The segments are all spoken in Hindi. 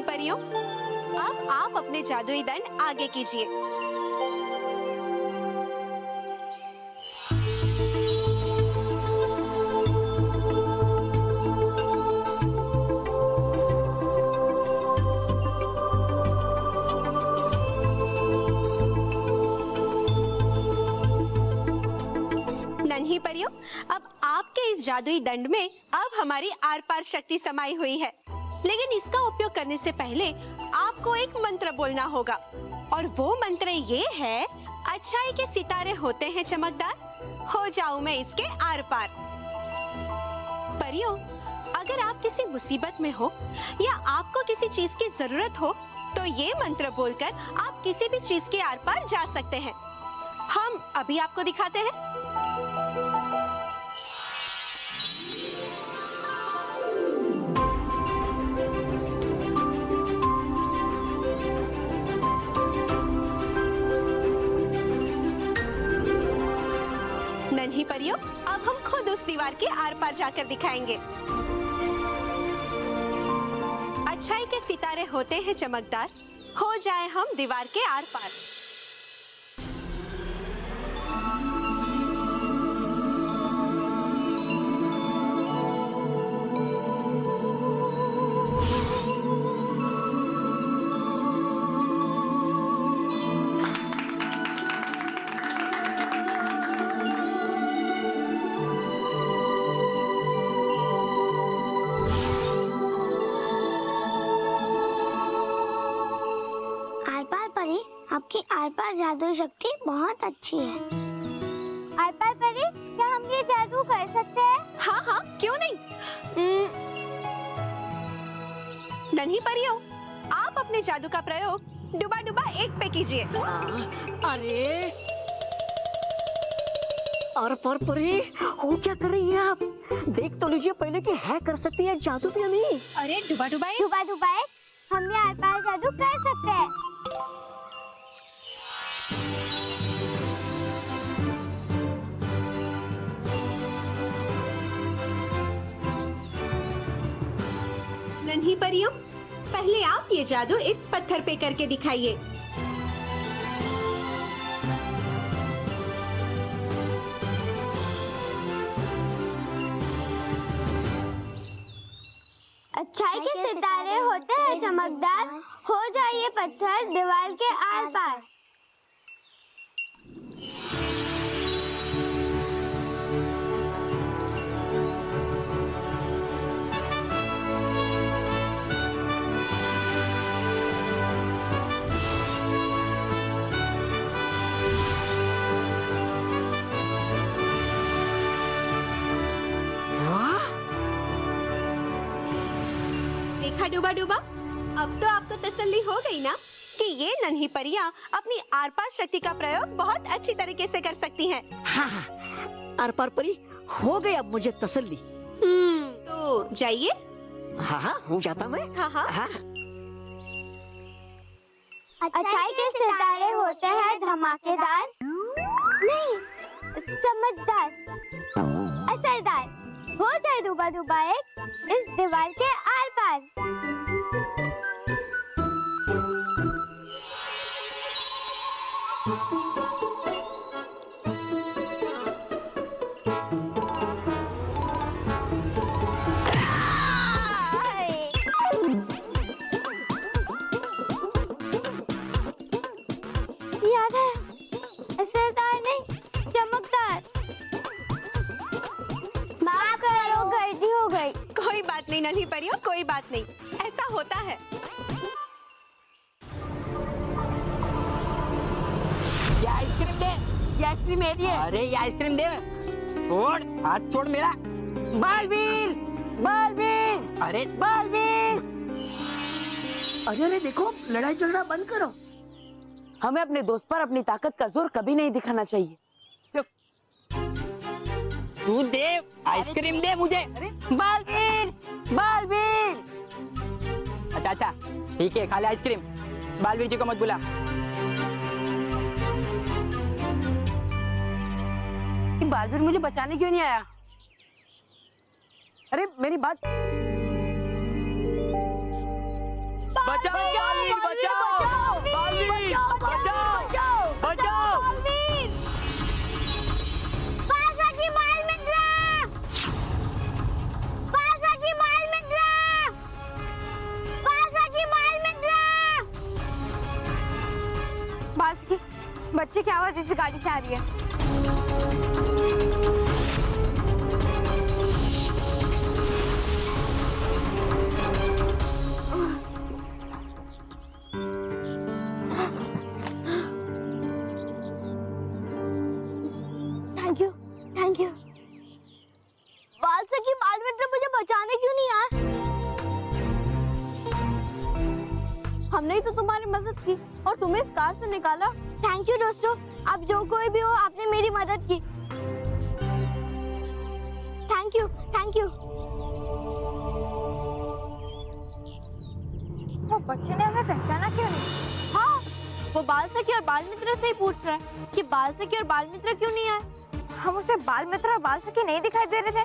परियों, अब आप अपने जादुई दंड आगे कीजिए। नन्ही परियों, अब आपके इस जादुई दंड में अब हमारी आर पार शक्ति समाई हुई है, लेकिन इसका उपयोग करने से पहले आपको एक मंत्र बोलना होगा, और वो मंत्र ये है, अच्छाई के सितारे होते हैं चमकदार, हो जाऊं मैं इसके आर पार। परियों, अगर आप किसी मुसीबत में हो या आपको किसी चीज की जरूरत हो, तो ये मंत्र बोलकर आप किसी भी चीज के आर पार जा सकते हैं। हम अभी आपको दिखाते हैं। नन्ही परियों, अब हम खुद उस दीवार के आर पार जाकर दिखाएंगे। अच्छाई के सितारे होते हैं चमकदार, हो जाए हम दीवार के आर पार। आपकी आर पार जादू शक्ति बहुत अच्छी है। आर पार परी, क्या हम ये जादू कर सकते हैं? हाँ हाँ, क्यों नहीं। नन्ही परियों, आप अपने जादू का प्रयोग डुबा डुबा एक पे कीजिए। अरे आर पार परी, वो क्या कर रही है आप? देख तो लीजिए पहले कि है कर सकती है जादू भी हमें। अरे डुबा डुबाए, डुबा डुबाए, हम ये आर पार जादू कर सकते हैं। नन्ही परियों, पहले आप ये जादू इस पत्थर पे करके दिखाइए। अच्छाई के सितारे होते हैं चमकदार, हो जाए ये पत्थर दीवार के आर पार। देखा डुबा डुबा, अब तो आपको तसल्ली हो गई ना कि ये नन्ही परियां अपनी आर पार शक्ति का प्रयोग बहुत अच्छी तरीके से कर सकती हैं। हाँ हाँ, आर पार परी, हो गई अब मुझे तसल्ली। तो जाइए। हाँ हाँ, हो जाता मैं। हाँ हाँ, हाँ। अच्छाई के सितारे होते हैं धमाकेदार, नहीं समझदार, असरदार, हो जाए डुबा डुबा एक इस दीवार के आर पार। याद है, असरदार नहीं चमकदार। माफ करो, गलती हो गई। कोई बात नहीं नन्ही परियों, कोई बात नहीं, ऐसा होता है। ये आइसक्रीम दे, ये आइसक्रीम मेरी है। अरे ये आइसक्रीम दे, छोड़, हाथ छोड़ मेरा। बालवीर, बालवीर, अरे बालवीर। अरे देखो, लड़ाई झगड़ा बंद करो। हमें अपने दोस्त पर अपनी ताकत का जोर कभी नहीं दिखाना चाहिए। तू दे, आइसक्रीम दे मुझे। बालवीर, बालवीर। अच्छा अच्छा, ठीक है, खा ले आइसक्रीम। बालवीर जी को मत बुला। बालवीर मुझे बचाने क्यों नहीं आया? अरे मेरी बात। बचाओ बालवीर, बचाओ बालवीर, बचाओ बचाओ। बालसखी बालमित्र, बालसखी बालमित्र, बालसखी बालमित्र। बालसखी, बच्चे की आवाज इस गाड़ी से आ रही है। Thank you. बालसखी बालमित्र मुझे बचाने क्यों नहीं आए? हमने ही तो तुम्हारी मदद की और तुम्हें इस कार से निकाला। थैंक यू दोस्तों, आप जो कोई भी हो, आपने मेरी मदद की। Thank you, thank you. वो बच्चे ने हमें पहचाना क्यों नहीं? हाँ, वो बालसखी और बालमित्र से ही पूछ रहा है कि बालसखी और बालमित्र क्यों नहीं आए। हम उसे बालमित्र और बालसखी नहीं दिखाई दे रहे थे।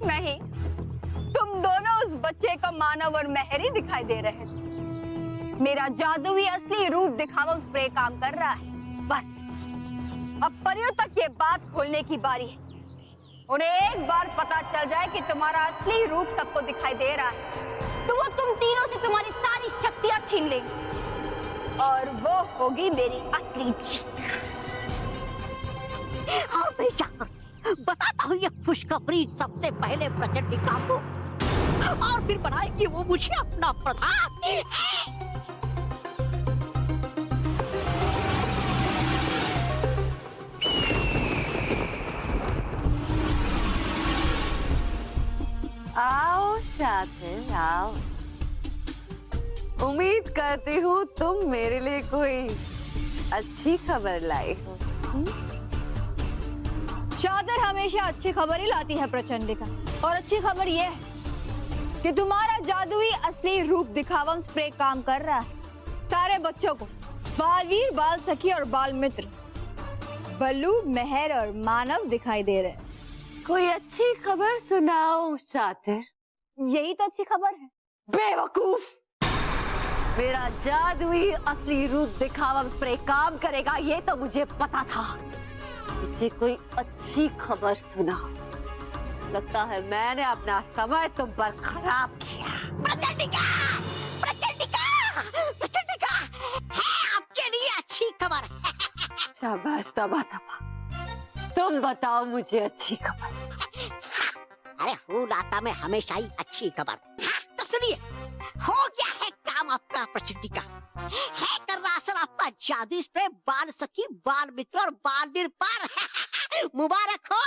नहीं, तुम दोनों उस बच्चे को मानव और मेहरी दिखाई दे रहे थे। मेरा जादुई असली रूप दिखावा स्प्रे काम कर रहा है। बस अब परियों तक ये बात खोलने की बारी है। उन्हें एक बार पता चल जाए कि तुम्हारा असली रूप सबको दिखाई दे रहा है, तो वो तुम तीनों से तुम्हारी सारी शक्तियां छीन लेंगे और वो होगी मेरी असली जीत। हाँ मैं जाकर बताता हूँ ये खुशखबरी सबसे पहले प्रचंडिका को, और फिर बनाएगी वो मुझे अपना प्रधान। आओ शातिर आओ। उम्मीद करती हूँ तुम मेरे लिए कोई अच्छी खबर लाई हो। शातिर हमेशा अच्छी खबर ही लाती है प्रचंडिका, और अच्छी खबर यह है कि तुम्हारा जादुई असली रूप दिखावा स्प्रे काम कर रहा है। सारे बच्चों को बालवीर, बालसखी और बालमित्र, बल्लू, मेहर और मानव दिखाई दे रहे हैं। कोई अच्छी खबर सुनाओ शातिर। यही तो अच्छी खबर है। बेवकूफ, मेरा जादुई असली रूप दिखावा स्प्रे काम करेगा ये तो मुझे पता था। मुझे कोई अच्छी खबर सुनाओ। लगता है मैंने अपना समय तुम पर खराब किया। प्रचंडिका, प्रचंडिका, प्रचंडिका, है आपके लिए अच्छी खबर। शाबाश तबा तबा, तुम बताओ मुझे अच्छी खबर। अरे फूल आता में हमेशा ही अच्छी खबर। हाँ, तो सुनिए, हो गया है काम आपका प्रचंडिका। है कर रहा असर आपका जादू स्प्रे बालसखी, बालमित्र और बालवीर पर। मुबारक हो।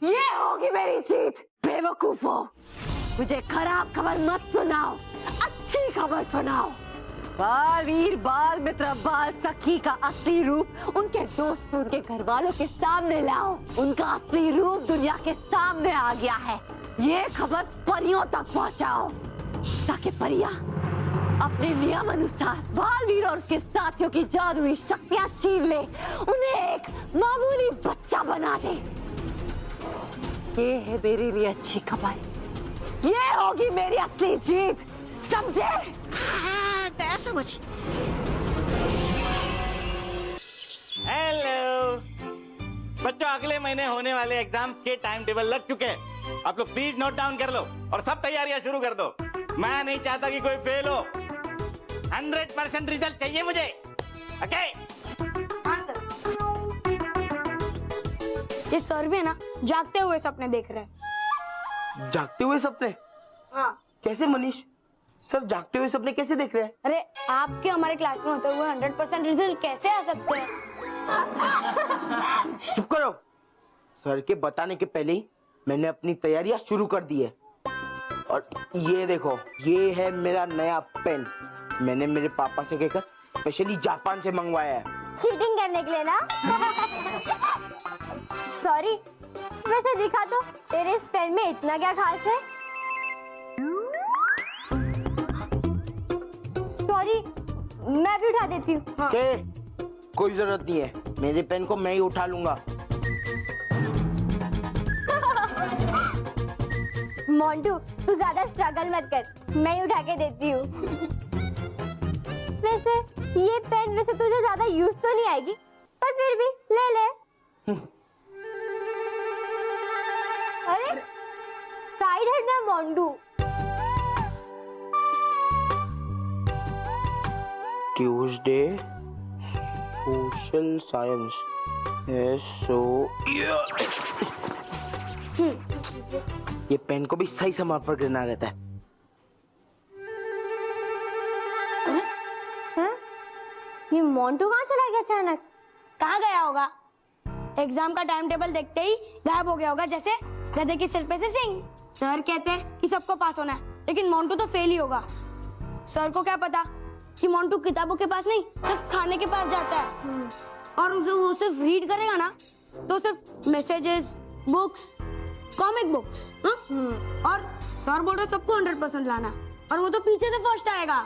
ये होगी मेरी जीत। बेवकूफो, मुझे खराब खबर मत सुनाओ, अच्छी खबर सुनाओ। बालवीर, बालमित्र, बालसखी का असली रूप उनके दोस्त, उनके घर वालों के सामने लाओ। उनका असली रूप दुनिया के सामने आ गया है। ये खबर परियों तक पहुंचाओ ताकि परियां अपने नियम अनुसार बालवीर और उसके साथियों की जादुई शक्तियां छीन ले, उन्हें एक मामूली बच्चा बना दे। ये है मेरे लिए अच्छी खबर। ये होगी मेरी असली जीत, समझे? हाँ, गया समझ। हेलो बच्चों, अगले महीने होने वाले एग्जाम के टाइम टेबल लग चुके हैं। आप लोग प्लीज नोट डाउन कर लो और सब तैयारियां शुरू कर दो। मैं नहीं चाहता कि कोई फेल हो। 100% रिजल्ट चाहिए मुझे। ओके? ये सर भी है ना, जागते हुए सपने देख रहे हैं। जागते हुए सपने? हाँ। कैसे मनीष? सर जागते हुए सपने कैसे देख रहे हैं? अरे आपके हमारे क्लास में होते हुए 100% रिजल्ट कैसे आ सकते हैं? चुप करो। सर के बताने के पहले ही मैंने अपनी तैयारियां शुरू कर दी है। और ये देखो, ये है मेरा नया पेन। मैंने मेरे पापा से कहकर स्पेशली जापान से मंगवाया है। चीटिंग करने के लिए ना? सॉरी, वैसे दिखा तो तेरे इस पेन में इतना क्या खास है? सॉरी, मैं भी उठा देती हूँ। हाँ। कोई जरूरत नहीं है, मेरे पेन को मैं ही उठा लूंगा। मोंटू, तू ज्यादा स्ट्रगल मत कर, मैं ही उठा के देती हूँ। वैसे ये पेन वैसे तुझे ज्यादा यूज तो नहीं आएगी, पर फिर भी ले ले। अरे साइड हटना मोंटू। ट्यूसडे सोशल साइंस ये पेन को भी सही समय पर गिरना रहता है। ये मोंटू कहाँ चला गया अचानक? कहाँ गया होगा? एग्जाम का टाइम टेबल देखते ही गायब हो गया होगा, जैसे गधे के सिर पे से सिंग। सर कहते हैं कि सबको पास होना है, लेकिन मोंटू तो फेल ही होगा। सर को क्या पता कि मोंटू किताबों के पास नहीं, सिर्फ खाने के पास जाता है। और उसे वो सिर्फ रीड करेगा ना, तो सिर्फ मैसेजेस, बुक्स, कॉमिक बुक्स। और सर बोल रहे सबको 100% लाना, और वो तो पीछे से फर्स्ट आएगा।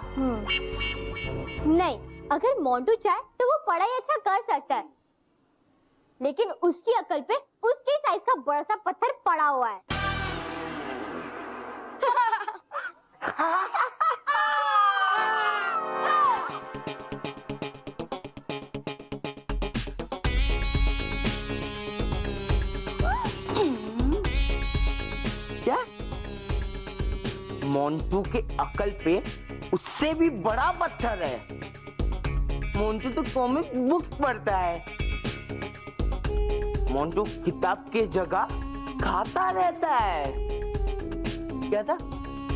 नहीं, अगर मोंटू चाहे तो वो पढ़ाई अच्छा कर सकता है, लेकिन उसकी अकल पे उसके साइज का बड़ा सा पत्थर पड़ा हुआ है। क्या? मोंटू के अकल पे उससे भी बड़ा पत्थर है। मोंटू तो कॉमिक बुक्स पढ़ता है। मोंटू किताब की जगह खाता रहता है। क्या था?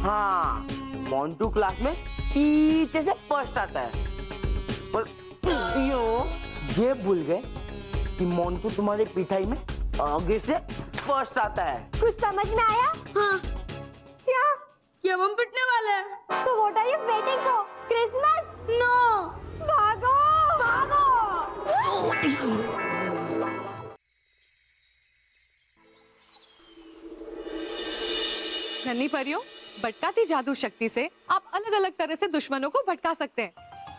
हाँ, मोंटू क्लास में पीछे से फर्स्ट आता है। पर ये भूल गए कि मोंटू तुम्हारी पिटाई में आगे से फर्स्ट आता है। कुछ समझ में आया? हाँ, क्या अब हम पिटने वाले हैं? तो what are you waiting for? Christmas? No, भागो! नन्ही परियों, भटकाती जादू शक्ति से आप अलग अलग तरह से दुश्मनों को भटका सकते हैं,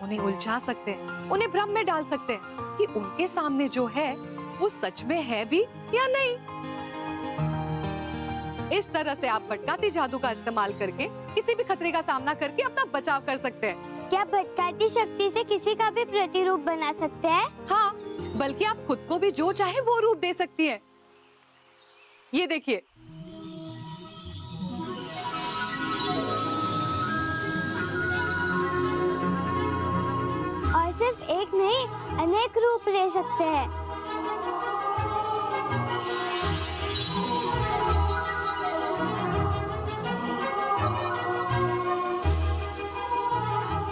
उन्हें उलझा सकते हैं, उन्हें भ्रम में डाल सकते हैं कि उनके सामने जो है वो सच में है भी या नहीं। इस तरह से आप भटकाती जादू का इस्तेमाल करके किसी भी खतरे का सामना करके अपना बचाव कर सकते हैं। क्या भटकाती शक्ति से किसी का भी प्रतिरूप बना सकते हैं? हाँ, बल्कि आप खुद को भी जो चाहे वो रूप दे सकती हैं। ये देखिए, और सिर्फ एक नहीं, अनेक रूप ले सकते हैं।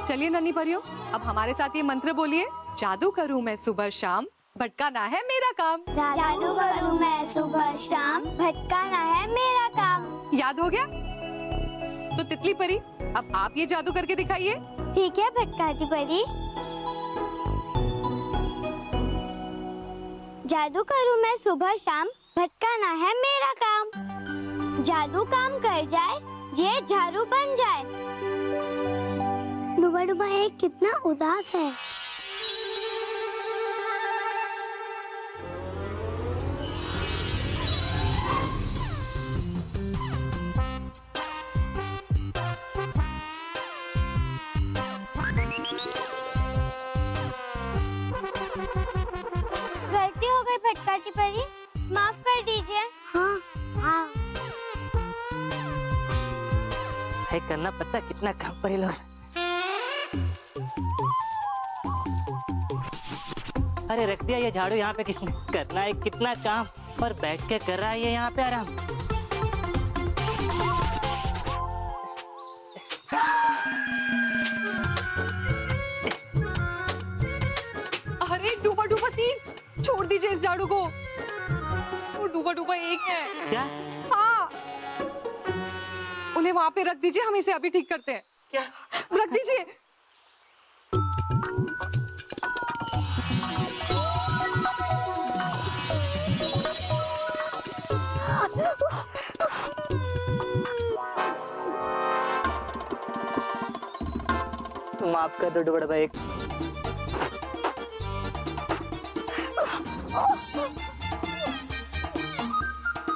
चलिए नन्ही परियों, अब हमारे साथ ये मंत्र बोलिए। जादू करूं मैं सुबह शाम, भटकाना है मेरा काम। जादू करूं मैं सुबह शाम, भटकाना है मेरा काम। याद हो गया? तो तितली परी, अब आप ये जादू करके दिखाइए। ठीक है भटकाती परी। जादू करूं मैं सुबह शाम, भटकाना है मेरा काम। जादू काम कर जाए, ये झाड़ू बन जाए। डूबा डूबा एक कितना उदास है। गलती हो गई भटकाती परी, माफ कर दीजिए। हाँ हाँ। है करना पता कितना काम पर लोग। अरे रख दिया ये झाड़ू यहाँ पे किसने? करना है कितना काम, पर बैठ के कर रहा है ये यहाँ पे आराम। अरे डूबा डूबा तीन, छोड़ दीजिए इस झाड़ू को। डूबा डूबा एक है। क्या? हाँ, उन्हें वहां पे रख दीजिए, हम इसे अभी ठीक करते हैं। क्या? रख दीजिए। माफ कर दो डूबा भाई।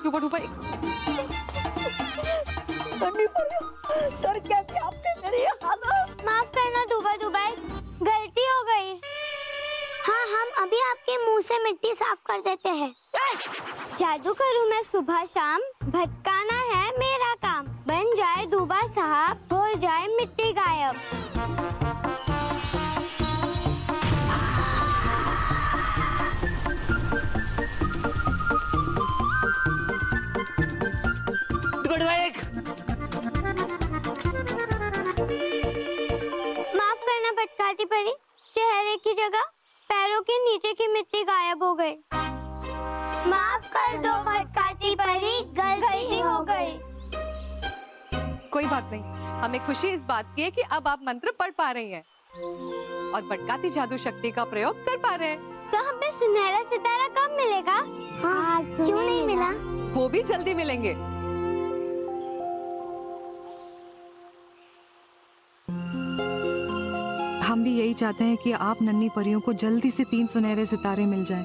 डूबा डूबा एक। सर कैसे आपने मेरी हालत? माफ करना दुबा दुबाई, गलती हो गई। हाँ, हम अभी आपके मुंह से मिट्टी साफ कर देते हैं। जादू करूँ मैं सुबह शाम, भटकाना है मेरा काम। बन जाए दुबा साहब, हो जाए मिट्टी गायब। डूबा एक। माफ करना भटकाती परी, चेहरे की जगह पैरों के नीचे की मिट्टी गायब हो गई। माफ कर दो भटकाती परी, गलती हो गई। कोई बात नहीं, हमें खुशी इस बात की है कि अब आप मंत्र पढ़ पा रही हैं और भटकाती जादू शक्ति का प्रयोग कर पा रहे हैं। तो हमें सुनहरा सितारा कब मिलेगा? हाँ, क्यों नहीं मिला? वो भी जल्दी मिलेंगे। हम भी यही चाहते हैं कि आप नन्ही परियों को जल्दी से 3 सुनहरे सितारे मिल जाएं,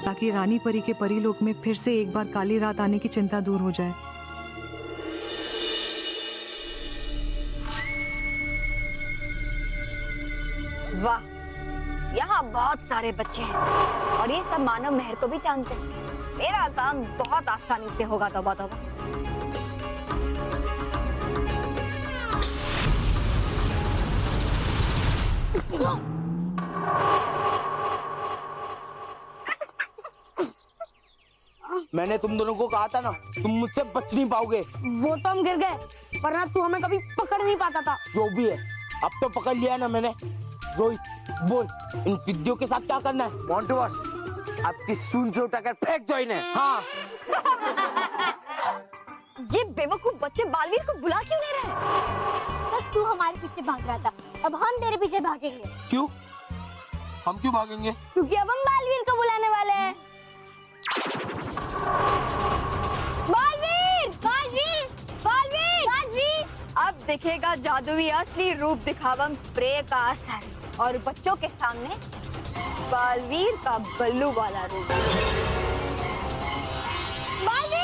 ताकि रानी परी के परीलोक में फिर से एक बार काली रात आने की चिंता दूर हो जाए। वाह, यहाँ बहुत सारे बच्चे हैं और ये सब मानव मेहर को भी जानते हैं। मेरा काम बहुत आसानी से होगा। तौबा तौबा। मैंने तुम दोनों को कहा था ना, तुम मुझसे बच नहीं पाओगे। वो तो हम गिर गए, वरना तू हमें कभी पकड़ नहीं पाता था। जो भी है, अब तो पकड़ लिया ना मैंने। रोहित, बोल इन पिद्दियों के साथ क्या करना है? मोंटू बॉस, आपकी सूंड से उठाकर फेंक दो इन्हें। हाँ। ये बेवकूफ बच्चे बालवीर को बुला क्यों नहीं रहे? बस तू हमारे पीछे भाग रहा था, अब हम तेरे पीछे भागेंगे। क्यों? हम क्यों भागेंगे? क्योंकि अब हम बालवीर को बुलाने वाले हैं। बालवीर! बालवीर! बालवीर! बालवीर! अब दिखेगा जादुई असली रूप दिखावम स्प्रे का असर और बच्चों के सामने बालवीर का बल्लू वाला रूप। बालवीर!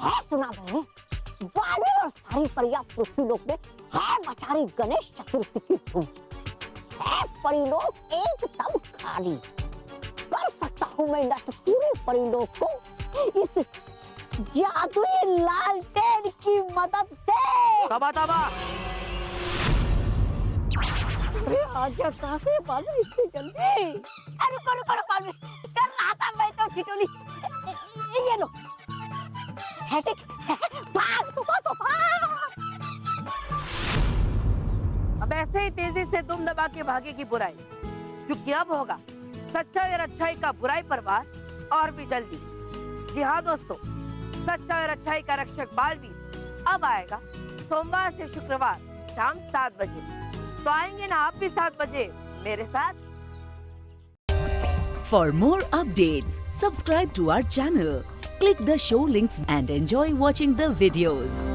है सुना मैंने, बालवीर और सारी परियां पृथ्वीलोक में है बेचारी गणेश चतुर्थी की धूम। है परिलोक एकदम खाली। कर सकता हूँ मैं नष्ट पूरे परिलोक को इस जादुई लालटेन की मदद से। तबा तबा। अरे आज्ञा कहाँ से बालवीर इतनी जल्दी? अरे रुको रुको रुको बालवीर, कर रहा था मैं तो ठिठुली। ये लो। है ठीक? भाग तो भाग। अब ऐसे ही तेजी से दुम दबा के भागेगी बुराई, क्योंकि अब होगा सच्चाई और अच्छाई का बुराई पर वार, और भी जल्दी। जी हाँ दोस्तों, सच्चाई और अच्छाई का रक्षक बालवीर अब आएगा सोमवार से शुक्रवार शाम 7 बजे। तो आएंगे ना आप भी 7 बजे मेरे साथ? For more updates, subscribe to our channel, click the show links and enjoy watching the videos.